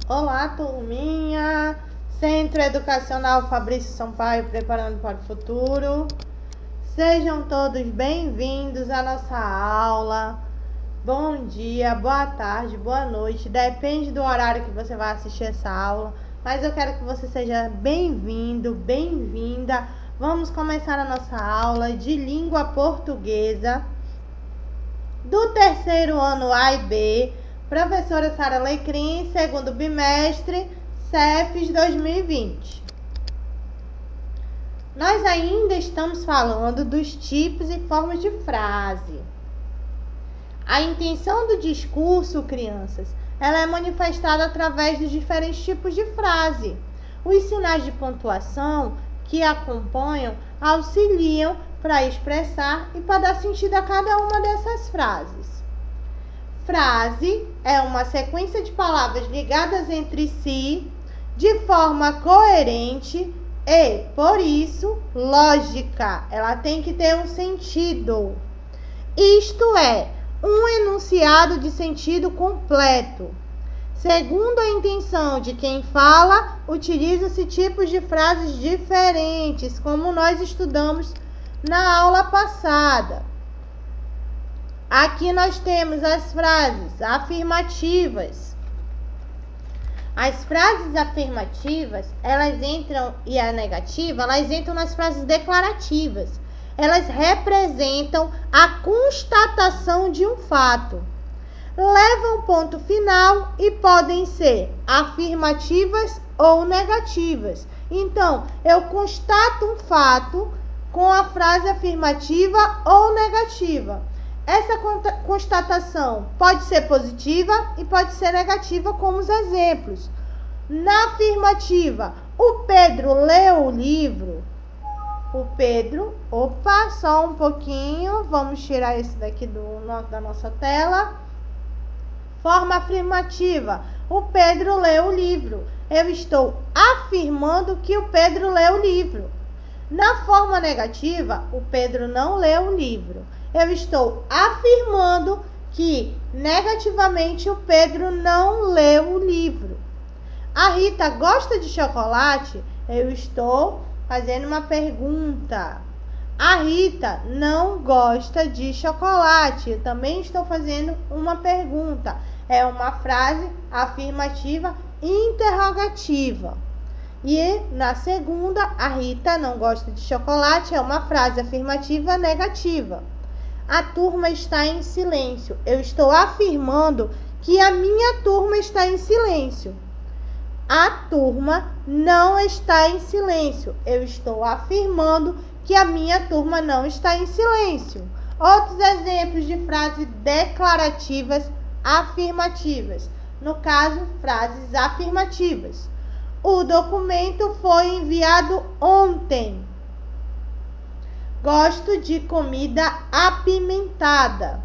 Olá, turminha! Centro Educacional Fabrício Sampaio, preparando para o futuro. Sejam todos bem-vindos à nossa aula. Bom dia, boa tarde, boa noite. Depende do horário que você vai assistir essa aula, mas eu quero que você seja bem-vindo, bem-vinda. Vamos começar a nossa aula de língua portuguesa do terceiro ano A e B. Professora Sara Alecrim, segundo bimestre, CEFES 2020. Nós ainda estamos falando dos tipos e formas de frase. A intenção do discurso, crianças, ela é manifestada através dos diferentes tipos de frase. Os sinais de pontuação que acompanham auxiliam para expressar e para dar sentido a cada uma dessas frases. Frase é uma sequência de palavras ligadas entre si de forma coerente e, por isso, lógica. Ela tem que ter um sentido. Isto é, um enunciado de sentido completo. Segundo a intenção de quem fala, utiliza-se tipos de frases diferentes, como nós estudamos na aula passada. Aqui nós temos as frases afirmativas. As frases afirmativas, elas entram, e a negativa, elas entram nas frases declarativas. Elas representam a constatação de um fato. Levam ponto final e podem ser afirmativas ou negativas. Então, eu constato um fato com a frase afirmativa ou negativa. Essa constatação pode ser positiva e pode ser negativa, como os exemplos. Na afirmativa, o Pedro leu o livro. O Pedro, só um pouquinho, vamos tirar esse daqui da nossa tela. Forma afirmativa, o Pedro leu o livro. Eu estou afirmando que o Pedro leu o livro. Na forma negativa, o Pedro não leu o livro. Eu estou afirmando que, negativamente, o Pedro não leu o livro. A Rita gosta de chocolate? Eu estou fazendo uma pergunta. A Rita não gosta de chocolate. Eu também estou fazendo uma pergunta. É uma frase afirmativa interrogativa. E na segunda, a Rita não gosta de chocolate, é uma frase afirmativa negativa. A turma está em silêncio. Eu estou afirmando que a minha turma está em silêncio. A turma não está em silêncio. Eu estou afirmando que a minha turma não está em silêncio. Outros exemplos de frases declarativas afirmativas. No caso, frases afirmativas. O documento foi enviado ontem. Gosto de comida apimentada.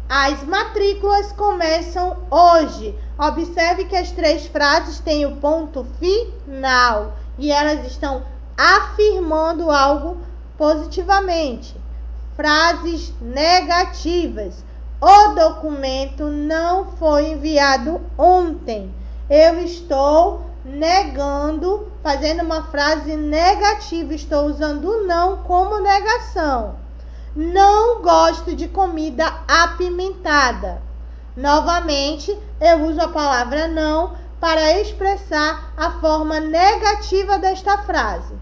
As matrículas começam hoje. Observe que as três frases têm o ponto final e elas estão afirmando algo positivamente. Frases negativas. O documento não foi enviado ontem. Eu estou negando, fazendo uma frase negativa. Estou usando o não como negação. Não gosto de comida apimentada. Novamente, eu uso a palavra não para expressar a forma negativa desta frase.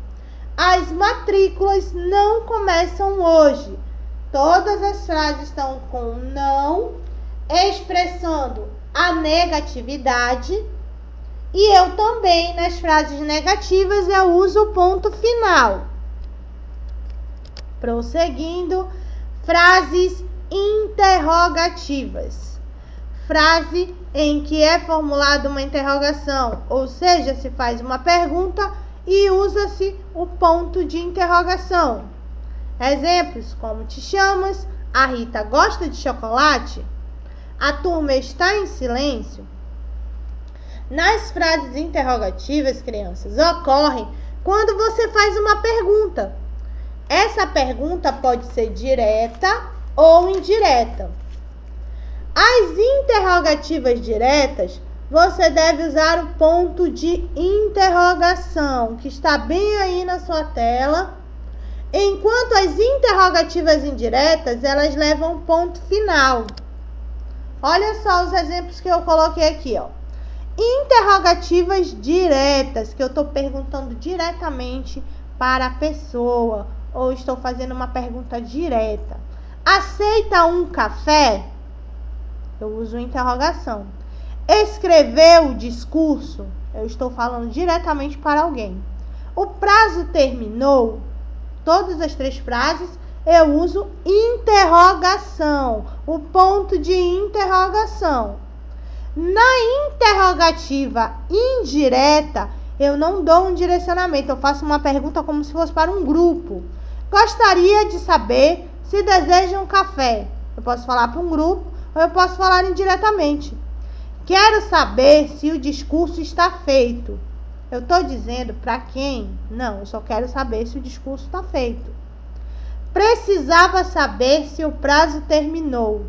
As matrículas não começam hoje. Todas as frases estão com não, expressando a negatividade. E eu também, nas frases negativas, eu uso o ponto final. Prosseguindo, frases interrogativas. Frase em que é formulada uma interrogação, ou seja, se faz uma pergunta e usa-se o ponto de interrogação. Exemplos, como te chamas? A Rita gosta de chocolate? A turma está em silêncio? Nas frases interrogativas, crianças, ocorrem quando você faz uma pergunta. Essa pergunta pode ser direta ou indireta. As interrogativas diretas você deve usar o ponto de interrogação, que está bem aí na sua tela. Enquanto as interrogativas indiretas, elas levam ponto final. Olha só os exemplos que eu coloquei aqui, ó. Interrogativas diretas, que eu estou perguntando diretamente para a pessoa, ou estou fazendo uma pergunta direta. Aceita um café? Eu uso interrogação. Escreveu o discurso? Eu estou falando diretamente para alguém. O prazo terminou? Todas as 3 frases eu uso interrogação, o ponto de interrogação. Na interrogativa indireta, eu não dou um direcionamento, eu faço uma pergunta como se fosse para um grupo. Gostaria de saber se desejam café. Eu posso falar para um grupo ou eu posso falar indiretamente. Quero saber se o discurso está feito. Eu estou dizendo para quem? Não, eu só quero saber se o discurso está feito. Precisava saber se o prazo terminou.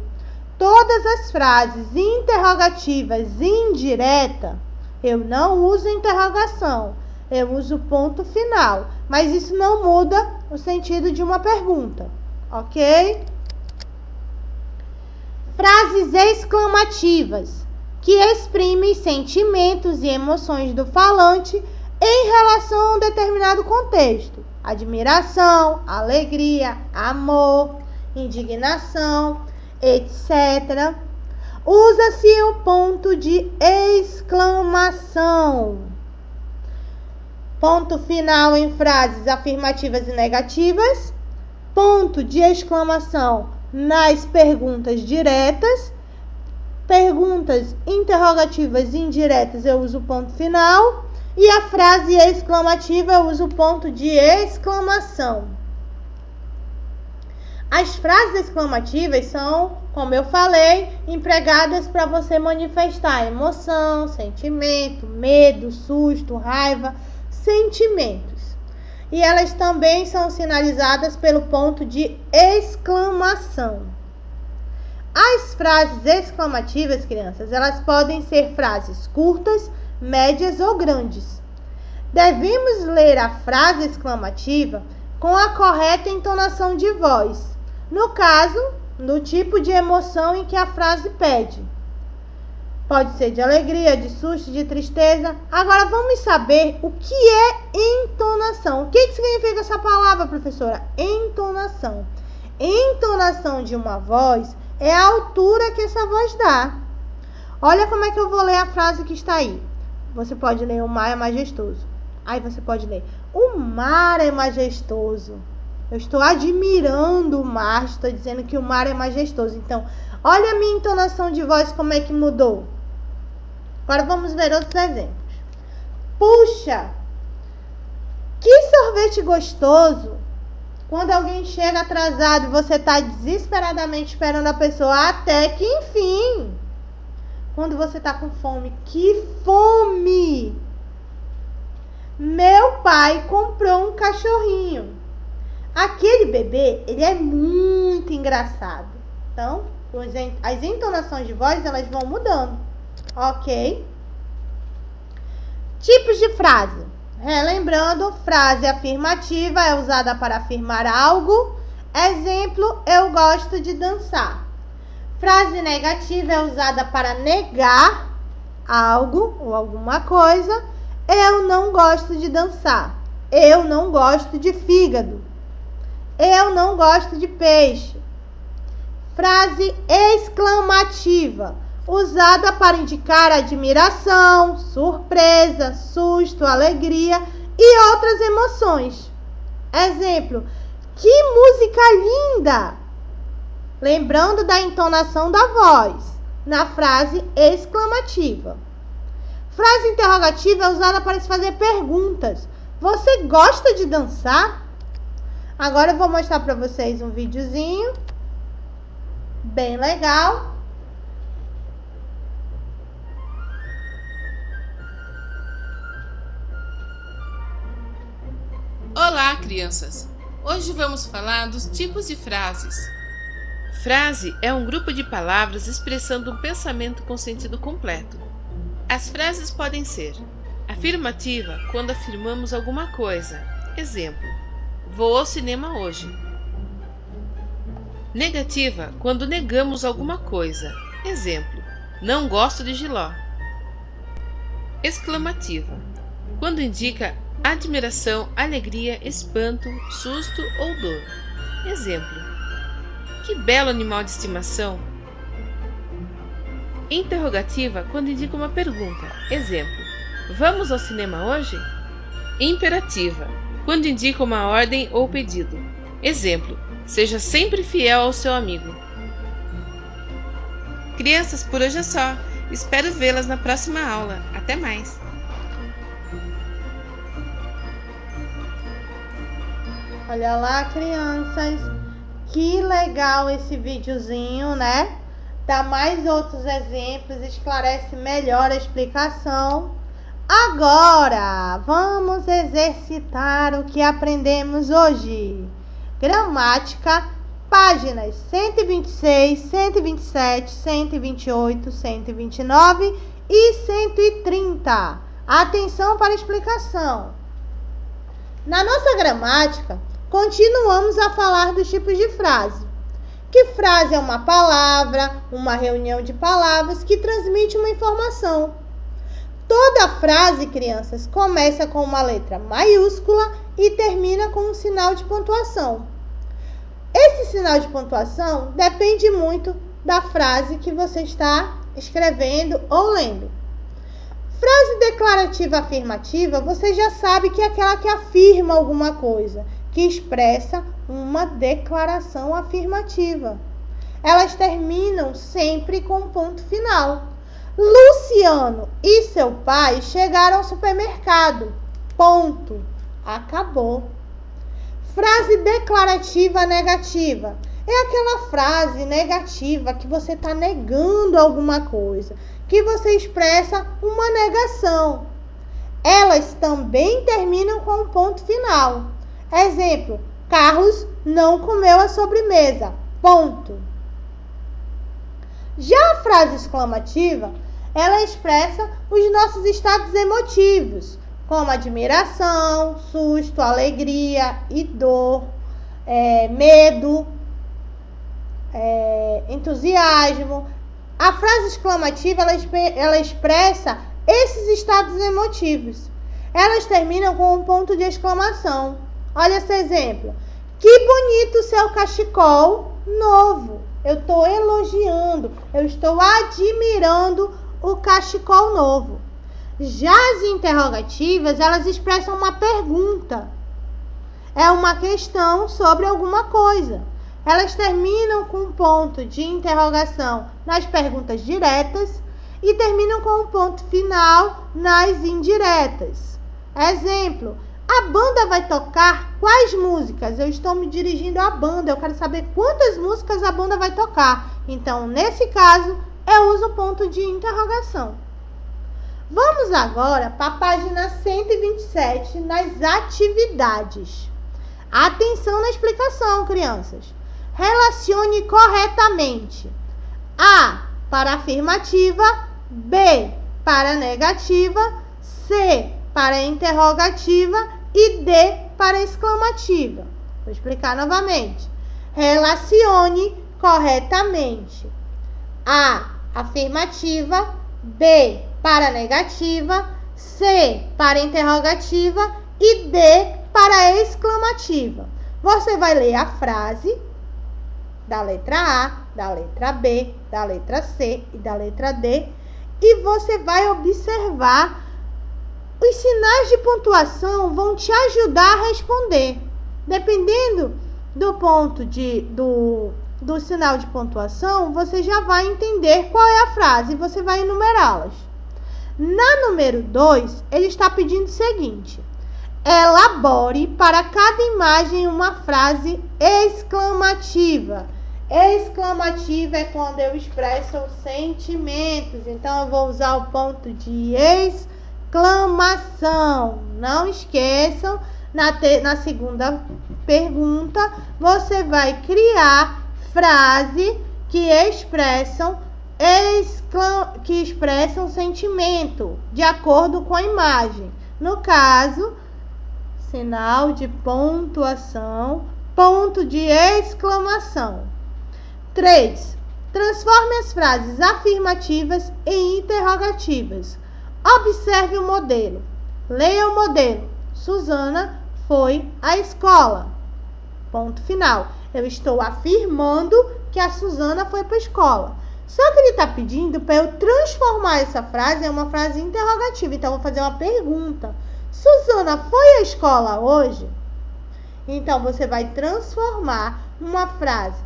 Todas as frases interrogativas indireta, eu não uso interrogação, eu uso ponto final. Mas isso não muda o sentido de uma pergunta, ok? Frases exclamativas, que exprimem sentimentos e emoções do falante em relação a um determinado contexto. Admiração, alegria, amor, indignação, etc. Usa-se o ponto de exclamação. Ponto final em frases afirmativas e negativas. Ponto de exclamação nas perguntas diretas. Perguntas interrogativas e indiretas eu uso o ponto final. E a frase exclamativa eu uso o ponto de exclamação. As frases exclamativas são, como eu falei, empregadas para você manifestar emoção, sentimento, medo, susto, raiva, sentimentos. E elas também são sinalizadas pelo ponto de exclamação. As frases exclamativas, crianças, elas podem ser frases curtas, médias ou grandes. Devemos ler a frase exclamativa com a correta entonação de voz, no caso, no tipo de emoção em que a frase pede. Pode ser de alegria, de susto, de tristeza. Agora vamos saber o que é entonação. O que significa essa palavra, professora? Entonação. Entonação de uma voz é a altura que essa voz dá. Olha como é que eu vou ler a frase que está aí. Você pode ler: o mar é majestoso. Aí você pode ler: o mar é majestoso. Eu estou admirando o mar, estou dizendo que o mar é majestoso. Então, olha a minha entonação de voz como é que mudou. Agora vamos ver outros exemplos. Puxa, que sorvete gostoso. Quando alguém chega atrasado e você está desesperadamente esperando a pessoa até que enfim. Quando você está com fome, que fome! Meu pai comprou um cachorrinho. Aquele bebê, ele é muito engraçado. Então, as entonações de voz, elas vão mudando. Ok? Tipos de frase. Relembrando, frase afirmativa é usada para afirmar algo. Exemplo, eu gosto de dançar. Frase negativa é usada para negar algo ou alguma coisa. Eu não gosto de dançar. Eu não gosto de fígado. Eu não gosto de peixe. Frase exclamativa, usada para indicar admiração, surpresa, susto, alegria e outras emoções. Exemplo: que música linda! Lembrando da entonação da voz na frase exclamativa. Frase interrogativa é usada para se fazer perguntas. Você gosta de dançar? Agora eu vou mostrar para vocês um videozinho bem legal. Olá, crianças! Hoje vamos falar dos tipos de frases. Frase é um grupo de palavras expressando um pensamento com sentido completo. As frases podem ser afirmativa quando afirmamos alguma coisa. Exemplo: vou ao cinema hoje. Negativa quando negamos alguma coisa. Exemplo: não gosto de jiló. Exclamativa quando indica admiração, alegria, espanto, susto ou dor. Exemplo: que belo animal de estimação. Interrogativa quando indica uma pergunta. Exemplo: vamos ao cinema hoje? Imperativa quando indica uma ordem ou pedido. Exemplo: seja sempre fiel ao seu amigo. Crianças, por hoje é só. Espero vê-las na próxima aula. Até mais! Olha lá, crianças, que legal esse videozinho, né? Dá mais outros exemplos, esclarece melhor a explicação. Agora, vamos exercitar o que aprendemos hoje. Gramática, páginas 126, 127, 128, 129 e 130. Atenção para a explicação. Na nossa gramática, continuamos a falar dos tipos de frase. Que frase é uma palavra, uma reunião de palavras que transmite uma informação. Toda frase, crianças, começa com uma letra maiúscula e termina com um sinal de pontuação. Esse sinal de pontuação depende muito da frase que você está escrevendo ou lendo. Frase declarativa afirmativa, você já sabe que é aquela que afirma alguma coisa, que expressa uma declaração afirmativa. Elas terminam sempre com um ponto final. Luciano e seu pai chegaram ao supermercado. Ponto. Acabou. Frase declarativa negativa. É aquela frase negativa que você está negando alguma coisa, que você expressa uma negação. Elas também terminam com um ponto final. Exemplo: Carlos não comeu a sobremesa. Ponto. Já a frase exclamativa, ela expressa os nossos estados emotivos, como admiração, susto, alegria e dor, medo, entusiasmo. A frase exclamativa, ela expressa esses estados emotivos. Elas terminam com um ponto de exclamação. Olha esse exemplo. Que bonito seu cachecol novo. Eu estou elogiando, eu estou admirando o cachecol novo. Já as interrogativas, elas expressam uma pergunta. É uma questão sobre alguma coisa. Elas terminam com um ponto de interrogação nas perguntas diretas e terminam com um ponto final nas indiretas. Exemplo: a banda vai tocar quais músicas? Eu estou me dirigindo à banda, eu quero saber quantas músicas a banda vai tocar. Então, nesse caso, eu uso o ponto de interrogação. Vamos agora para a página 127, nas atividades. Atenção na explicação, crianças. Relacione corretamente. A para afirmativa, B para negativa, C para interrogativa e D para exclamativa. Vou explicar novamente. Relacione corretamente. A, afirmativa, B para negativa, C para interrogativa e D para exclamativa. Você vai ler a frase da letra A, da letra B, da letra C e da letra D e você vai observar. Os sinais de pontuação vão te ajudar a responder. Dependendo do ponto do sinal de pontuação, você já vai entender qual é a frase e você vai enumerá-las. Na número 2, ele está pedindo o seguinte: elabore para cada imagem uma frase exclamativa. Exclamativa é quando eu expresso sentimentos. Então, eu vou usar o ponto de exclamação. Não esqueçam, na segunda pergunta, você vai criar frases que expressam que expressam sentimento, de acordo com a imagem. No caso, sinal de pontuação, ponto de exclamação. 3. Transforme as frases afirmativas em interrogativas. Observe o modelo. Leia o modelo. Susana foi à escola. Ponto final. Eu estou afirmando que a Susana foi para a escola. Só que ele está pedindo para eu transformar essa frase em uma frase interrogativa. Então, eu vou fazer uma pergunta. Susana foi à escola hoje? Então, você vai transformar uma frase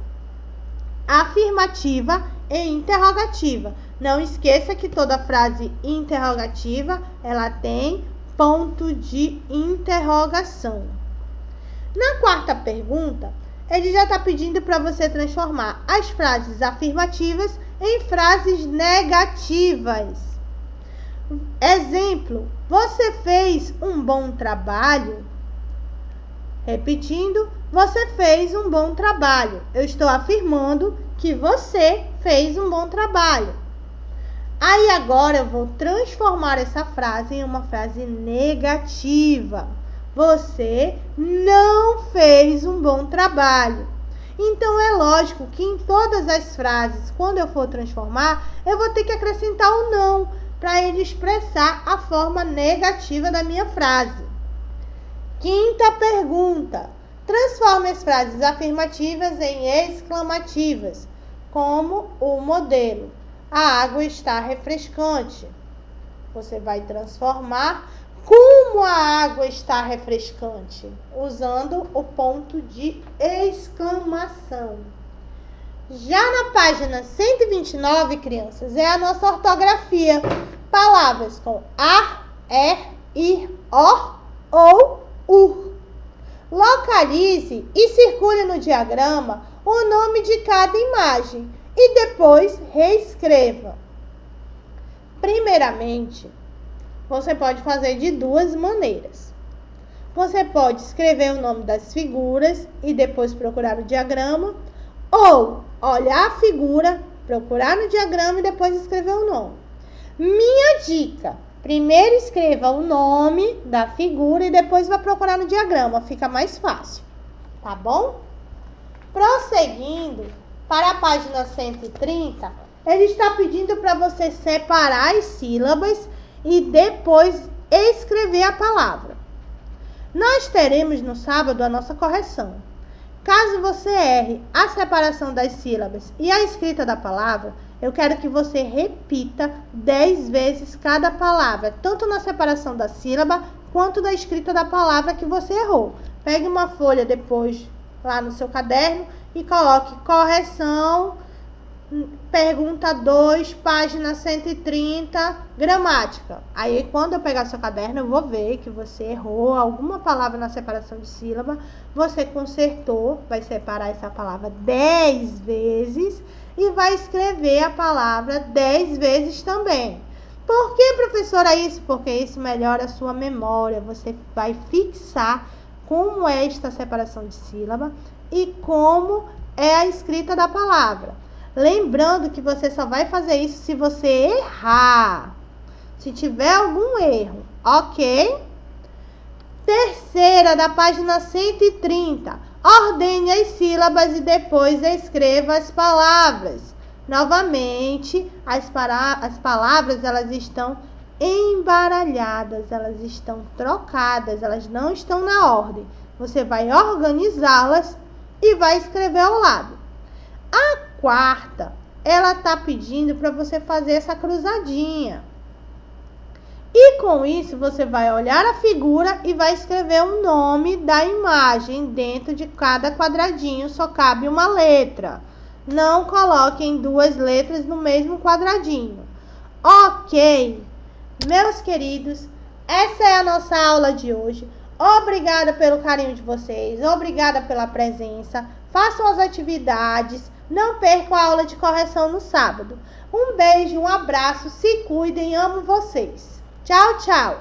afirmativa em interrogativa. Não esqueça que toda frase interrogativa, ela tem ponto de interrogação. Na quarta pergunta, ele já está pedindo para você transformar as frases afirmativas em frases negativas. Exemplo, você fez um bom trabalho? Repetindo, você fez um bom trabalho. Eu estou afirmando que você fez um bom trabalho. Aí agora eu vou transformar essa frase em uma frase negativa. Você não fez um bom trabalho. Então é lógico que em todas as frases, quando eu for transformar, eu vou ter que acrescentar o não, para ele expressar a forma negativa da minha frase. Quinta pergunta. Transforme as frases afirmativas em exclamativas, como o modelo. A água está refrescante. Você vai transformar como a água está refrescante, usando o ponto de exclamação. Já na página 129, crianças, é a nossa ortografia. Palavras com ar, ir, ou, ur. Localize e circule no diagrama o nome de cada imagem e depois reescreva. Primeiramente, você pode fazer de duas maneiras. Você pode escrever o nome das figuras e depois procurar o diagrama, ou olhar a figura, procurar no diagrama e depois escrever o nome. Minha dica: primeiro escreva o nome da figura e depois vá procurar no diagrama, fica mais fácil, tá bom? Prosseguindo para a página 130, ele está pedindo para você separar as sílabas e depois escrever a palavra. Nós teremos no sábado a nossa correção. Caso você erre a separação das sílabas e a escrita da palavra, eu quero que você repita 10 vezes cada palavra, tanto na separação da sílaba quanto da escrita da palavra que você errou. Pegue uma folha depois lá no seu caderno e coloque correção, pergunta 2, página 130, gramática. Aí, quando eu pegar seu caderno, eu vou ver que você errou alguma palavra na separação de sílaba. Você consertou, vai separar essa palavra 10 vezes e vai escrever a palavra 10 vezes também. Por que, professora, isso? Porque isso melhora a sua memória. Você vai fixar como é esta separação de sílaba e como é a escrita da palavra. Lembrando que você só vai fazer isso se você errar. Se tiver algum erro, ok? Terceira, da página 130. Ordene as sílabas e depois escreva as palavras. Novamente, as palavras elas estão embaralhadas, elas estão trocadas, elas não estão na ordem. Você vai organizá-las e vai escrever ao lado. A quarta, ela está pedindo para você fazer essa cruzadinha. E com isso, você vai olhar a figura e vai escrever o nome da imagem. Dentro de cada quadradinho só cabe uma letra. Não coloquem duas letras no mesmo quadradinho. Ok, meus queridos, essa é a nossa aula de hoje. Obrigada pelo carinho de vocês, obrigada pela presença. Façam as atividades. Não percam a aula de correção no sábado. Um beijo, um abraço, se cuidem, amo vocês. Tchau, tchau!